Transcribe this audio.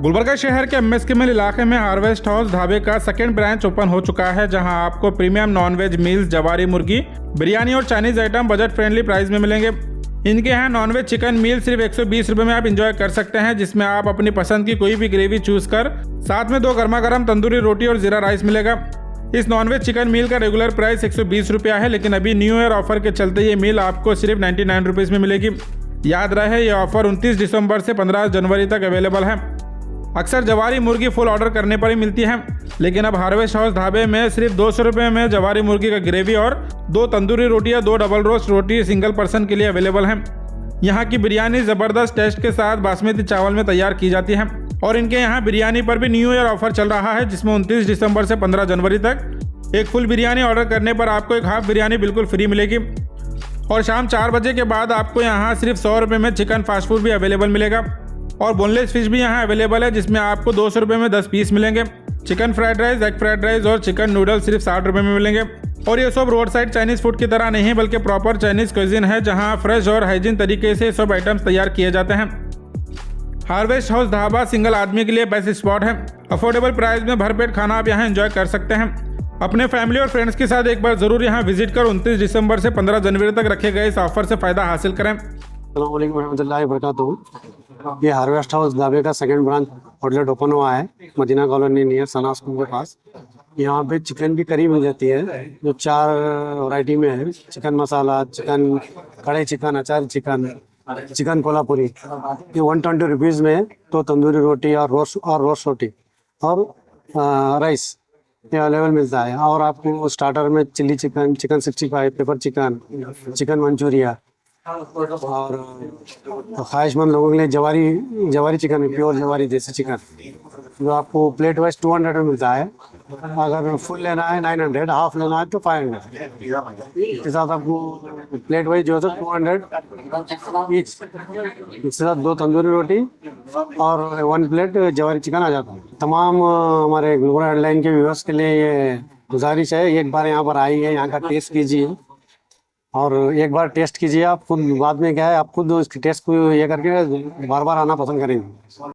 गुलबर्गा शहर के एमएसके मिल इलाके में हार्वेस्ट हाउस ढाबे का सेकंड ब्रांच ओपन हो चुका है, जहां आपको प्रीमियम नॉनवेज मील्स, जवारी मुर्गी, बिरयानी और Chinese item budget friendly price में मिलेंगे। इनके यहाँ नॉनवेज चिकन मील सिर्फ 120 रुपये में आप इंजॉय कर सकते हैं, जिसमें आप अपनी पसंद की कोई भी ग्रेवी चूज कर साथ में 2 गर्मा गर्म तंदूरी रोटी और जीरा राइस मिलेगा। इस नॉनवेज चिकन मील का रेगुलर प्राइस 120 रुपया है, लेकिन अभी न्यू ईयर ऑफर के चलते ये मील आपको सिर्फ 99 रुपीज़ में मिलेगी। याद रहे ये ऑफर 29 दिसंबर से 15 जनवरी तक अवेलेबल है। अक्सर जवारी मुर्गी फुल ऑर्डर करने पर ही मिलती है, लेकिन अब हार्वेस्ट हाउस ढाबे में सिर्फ 200 रुपये में जवारी मुर्गी का ग्रेवी और 2 तंदूरी रोटियां, 2 डबल रोस्ट रोटी सिंगल पर्सन के लिए अवेलेबल हैं। यहाँ की बिरयानी ज़बरदस्त टेस्ट के साथ बासमती चावल में तैयार की जाती है और इनके यहाँ बिरयानी पर भी न्यू ईयर ऑफर चल रहा है, जिसमें 29 दिसंबर से 15 जनवरी तक एक फुल बिरयानी ऑर्डर करने पर आपको एक हाफ बिरयानी बिल्कुल फ्री मिलेगी। और शाम 4 बजे के बाद आपको यहाँ सिर्फ 100 रुपये में चिकन फास्ट फूड भी अवेलेबल मिलेगा और बोनलेस फिश भी यहाँ अवेलेबल है, जिसमें आपको 200 रुपये में 10 पीस मिलेंगे। Chicken fried rice, egg fried rice और चिकन नूडल्स सिर्फ 60 रुपये में मिलेंगे। और ये सब रोड साइड चाइनीज़ फूड की तरह नहीं, बल्कि प्रॉपर चाइनीज़ क्विज़िन है, जहाँ फ्रेश और हाइजीन तरीके से सब आइटम्स तैयार किए जाते हैं। हार्वेस्ट हाउस ढाबा सिंगल आदमी के लिए बेस्ट स्पॉट है। अफोर्डेबल प्राइस में भरपेट खाना आप यहाँ एंजॉय कर सकते हैं। अपने फैमिली और फ्रेंड्स के साथ एक बार ज़रूर यहाँ विजिट कर 29 दिसंबर से 15 जनवरी तक रखे गए इस ऑफर से फ़ायदा हासिल करें। अस्सलाम वालेकुम रहमतुल्लाहि वबरकातुहू। ये हार्वेस्ट हाउस ढाबे का सेकंड ब्रांच आउटलेट ओपन हुआ है मदीना कॉलोनी नियर सना स्कूल के पास। यहाँ पे चिकन की करी मिल जाती है, जो 4 वैरायटी में है। चिकन मसाला, चिकन कढ़ाई चिकन, अचार चिकन, चिकन कोल्हापुरी। ये 120 रुपीज़ में 2 तंदूरी रोटी और रोस्ट रोटी और राइस ये अवेलेबल मिलता है। और आपको स्टार्टर में chilli chicken, chicken 65, pepper chicken, chicken Manchuria और ख्वाहिशमंद लोगों के लिए जवारी चिकन, प्योर जवारी देसी चिकन, जो आपको प्लेट वाइज 200 में मिलता है। अगर फुल लेना है 900, हाफ लेना है तो 500। इसके साथ आपको प्लेट वाइज जो है 200 ईच। इसके साथ 2 तंदूरी रोटी और 1 प्लेट जवारी चिकन आ जाता है। तमाम हमारे गुलबर्गा हेडलाइन के व्यूअर्स के लिए ये गुजारिश है, एक बार यहाँ पर आइए, यहाँ का टेस्ट कीजिए और एक बार टेस्ट कीजिए। आप खुद बाद में क्या है, आप खुद इसके टेस्ट को ये करके बार बार आना पसंद करेंगे।